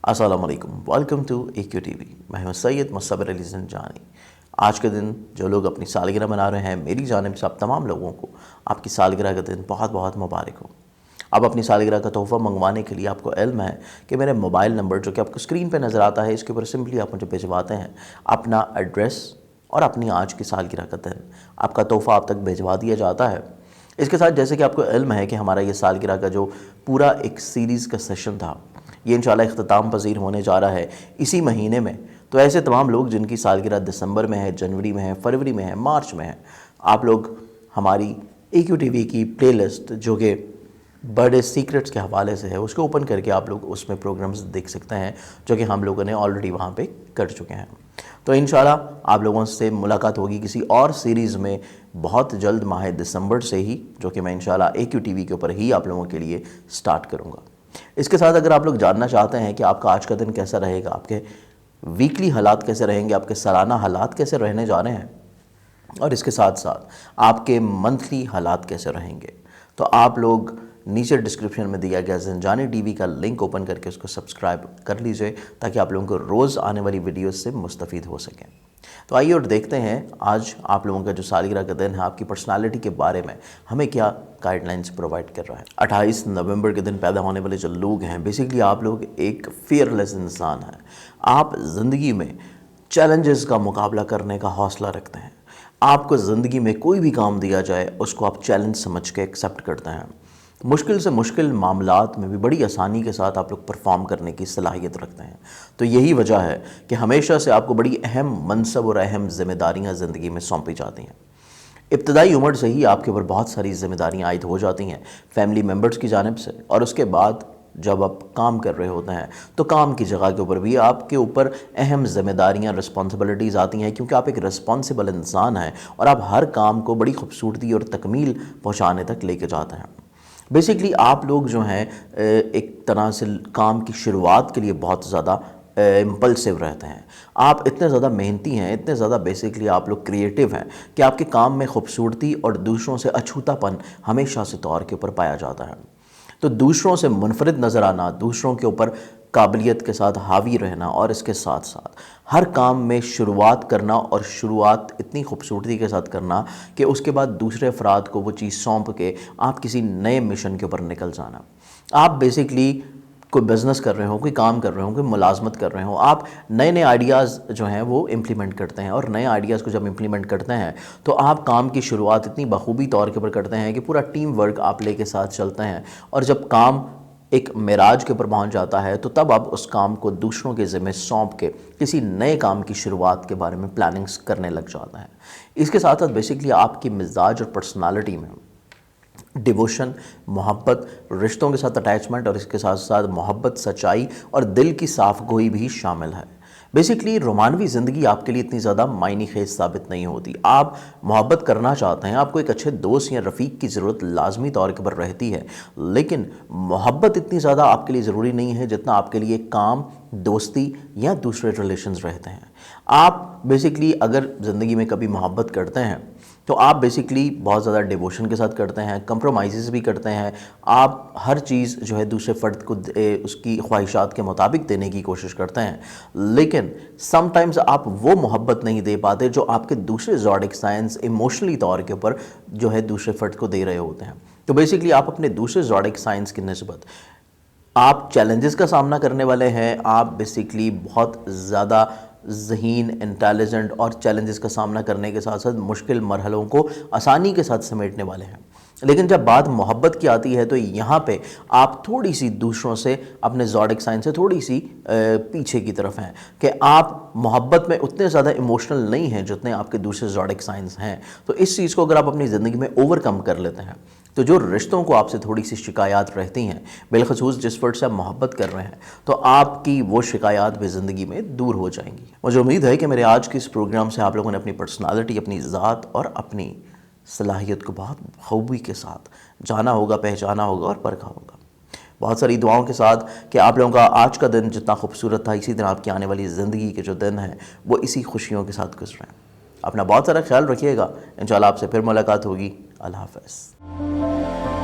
السلام علیکم، welcome to EQ T V. میں ہوں سید مصبر علی زنجانی۔ آج کے دن جو لوگ اپنی سالگرہ منا رہے ہیں، میری جانب سے آپ تمام لوگوں کو آپ کی سالگرہ کا دن بہت بہت مبارک ہو۔ اب اپنی سالگرہ کا تحفہ منگوانے کے لیے آپ کو علم ہے کہ میرے موبائل نمبر جو کہ آپ کو اسکرین پہ نظر آتا ہے، اس کے اوپر سمپلی آپ مجھے بھجواتے ہیں اپنا ایڈریس اور اپنی آج کی سالگرہ کا دن، آپ کا تحفہ آپ تک بھجوا دیا جاتا ہے۔ اس کے ساتھ جیسے کہ آپ کو علم ہے کہ ہمارا یہ سالگرہ کا جو پورا ایک سیریز کا سیشن تھا، یہ انشاءاللہ اختتام پذیر ہونے جا رہا ہے اسی مہینے میں۔ تو ایسے تمام لوگ جن کی سالگرہ دسمبر میں ہے، جنوری میں ہے، فروری میں ہے، مارچ میں ہے، آپ لوگ ہماری ایکیو ٹی وی کی پلے لسٹ جو کہ برتھ ڈے سیکرٹس کے حوالے سے ہے، اس کو اوپن کر کے آپ لوگ اس میں پروگرامز دیکھ سکتے ہیں جو کہ ہم لوگوں نے آلریڈی وہاں پہ کر چکے ہیں۔ تو انشاءاللہ آپ لوگوں سے ملاقات ہوگی کسی اور سیریز میں بہت جلد، ماہ دسمبر سے ہی، جو کہ میں انشاءاللہ ایکیو ٹی وی کے اوپر ہی آپ لوگوں کے لیے سٹارٹ کروں گا۔ اس کے ساتھ اگر آپ لوگ جاننا چاہتے ہیں کہ آپ کا آج کا دن کیسا رہے گا، آپ کے ویکلی حالات کیسے رہیں گے، آپ کے سالانہ حالات کیسے رہنے جا رہے ہیں، اور اس کے ساتھ ساتھ آپ کے منتھلی حالات کیسے رہیں گے، تو آپ لوگ نیچے ڈسکرپشن میں دیا گیا زنجانی ٹی وی کا لنک اوپن کر کے اس کو سبسکرائب کر لیجئے تاکہ آپ لوگوں کو روز آنے والی ویڈیوز سے مستفید ہو سکیں۔ تو آئیے اور دیکھتے ہیں آج آپ لوگوں کا جو سالگرہ کا دن ہے، آپ کی پرسنالٹی کے بارے میں ہمیں کیا گائیڈ لائنز پرووائڈ کر رہا ہے۔ 28 نومبر کے دن پیدا ہونے والے جو لوگ ہیں، بیسیکلی آپ لوگ ایک فیئرلیس انسان ہیں۔ آپ زندگی میں چیلنجز کا مقابلہ کرنے کا حوصلہ رکھتے ہیں۔ آپ کو زندگی میں کوئی بھی کام دیا جائے اس کو آپ چیلنج سمجھ کے ایکسیپٹ کرتے ہیں۔ مشکل سے مشکل معاملات میں بھی بڑی آسانی کے ساتھ آپ لوگ پرفارم کرنے کی صلاحیت رکھتے ہیں۔ تو یہی وجہ ہے کہ ہمیشہ سے آپ کو بڑی اہم منصب اور اہم ذمہ داریاں زندگی میں سونپی جاتی ہیں۔ ابتدائی عمر سے ہی آپ کے اوپر بہت ساری ذمہ داریاں عائد ہو جاتی ہیں فیملی ممبرز کی جانب سے، اور اس کے بعد جب آپ کام کر رہے ہوتے ہیں تو کام کی جگہ کے اوپر بھی آپ کے اوپر اہم ذمہ داریاں، رسپانسبلٹیز آتی ہیں، کیونکہ آپ ایک رسپانسبل انسان ہیں اور آپ ہر کام کو بڑی خوبصورتی اور تکمیل پہنچانے تک لے کے جاتے ہیں۔ بیسیکلی آپ لوگ جو ہیں ایک طرح سے کام کی شروعات کے لیے بہت زیادہ امپلسو رہتے ہیں۔ آپ اتنے زیادہ محنتی ہیں، اتنے زیادہ بیسیکلی آپ لوگ کریٹیو ہیں کہ آپ کے کام میں خوبصورتی اور دوسروں سے اچھوتا پن ہمیشہ سے طور کے اوپر پایا جاتا ہے۔ تو دوسروں سے منفرد نظر آنا، دوسروں کے اوپر قابلیت کے ساتھ حاوی رہنا، اور اس کے ساتھ ساتھ ہر کام میں شروعات کرنا، اور شروعات اتنی خوبصورتی کے ساتھ کرنا کہ اس کے بعد دوسرے افراد کو وہ چیز سونپ کے آپ کسی نئے مشن کے اوپر نکل جانا۔ آپ بیسیکلی کوئی بزنس کر رہے ہوں، کوئی کام کر رہے ہوں، کوئی ملازمت کر رہے ہوں، آپ نئے نئے آئیڈیاز جو ہیں وہ امپلیمنٹ کرتے ہیں، اور نئے آئیڈیاز کو جب امپلیمنٹ کرتے ہیں تو آپ کام کی شروعات اتنی بخوبی طور کے اوپر کرتے ہیں کہ پورا ٹیم ورک آپ لے کے ساتھ چلتے ہیں، اور جب کام ایک معراج کے اوپر پہنچ جاتا ہے تو تب آپ اس کام کو دوسروں کے ذمہ سونپ کے کسی نئے کام کی شروعات کے بارے میں پلاننگز کرنے لگ جاتا ہے۔ اس کے ساتھ ساتھ بیسیکلی آپ کی مزاج اور پرسنالٹی میں ڈیووشن، محبت، رشتوں کے ساتھ اٹیچمنٹ، اور اس کے ساتھ ساتھ محبت، سچائی اور دل کی صاف گوئی بھی شامل ہے۔ بیسیکلی رومانوی زندگی آپ کے لیے اتنی زیادہ معنی خیز ثابت نہیں ہوتی۔ آپ محبت کرنا چاہتے ہیں، آپ کو ایک اچھے دوست یا رفیق کی ضرورت لازمی طور کے پر رہتی ہے، لیکن محبت اتنی زیادہ آپ کے لیے ضروری نہیں ہے جتنا آپ کے لیے کام، دوستی یا دوسرے ریلیشنز رہتے ہیں۔ آپ بیسیکلی اگر زندگی میں کبھی محبت کرتے ہیں تو آپ بیسیکلی بہت زیادہ ڈیووشن کے ساتھ کرتے ہیں، کمپرومائزز بھی کرتے ہیں، آپ ہر چیز جو ہے دوسرے فرد کو اس کی خواہشات کے مطابق دینے کی کوشش کرتے ہیں، لیکن سم ٹائمز آپ وہ محبت نہیں دے پاتے جو آپ کے دوسرے زوڈک سائنز ایموشنلی طور کے اوپر جو ہے دوسرے فرد کو دے رہے ہوتے ہیں۔ تو بیسیکلی آپ اپنے دوسرے زوڈک سائنز کی نسبت آپ چیلنجز کا سامنا کرنے والے ہیں، آپ بیسیکلی بہت زیادہ ذہین، انٹیلیجنٹ اور چیلنجز کا سامنا کرنے کے ساتھ ساتھ مشکل مرحلوں کو آسانی کے ساتھ سمیٹنے والے ہیں۔ لیکن جب بات محبت کی آتی ہے تو یہاں پہ آپ تھوڑی سی دوسروں سے، اپنے زوڈک سائن سے تھوڑی سی پیچھے کی طرف ہیں کہ آپ محبت میں اتنے زیادہ ایموشنل نہیں ہیں جتنے آپ کے دوسرے زوڈک سائنز ہیں۔ تو اس چیز کو اگر آپ اپنی زندگی میں اوور کم کر لیتے ہیں تو جو رشتوں کو آپ سے تھوڑی سی شکایات رہتی ہیں، بالخصوص جس فرد سے آپ محبت کر رہے ہیں، تو آپ کی وہ شکایات بھی زندگی میں دور ہو جائیں گی۔ مجھے امید ہے کہ میرے آج کے اس پروگرام سے آپ لوگوں نے اپنی پرسنالٹی، اپنی ذات اور اپنی صلاحیت کو بہت خوبی کے ساتھ جانا ہوگا، پہچانا ہوگا اور پرکھا ہوگا۔ بہت ساری دعاؤں کے ساتھ کہ آپ لوگوں کا آج کا دن جتنا خوبصورت تھا، اسی طرح آپ کی آنے والی زندگی کے جو دن ہیں وہ اسی خوشیوں کے ساتھ گزریں۔ اپنا بہت سارا خیال رکھیے گا، انشاءاللہ آپ سے پھر ملاقات ہوگی۔ اللہ حافظ۔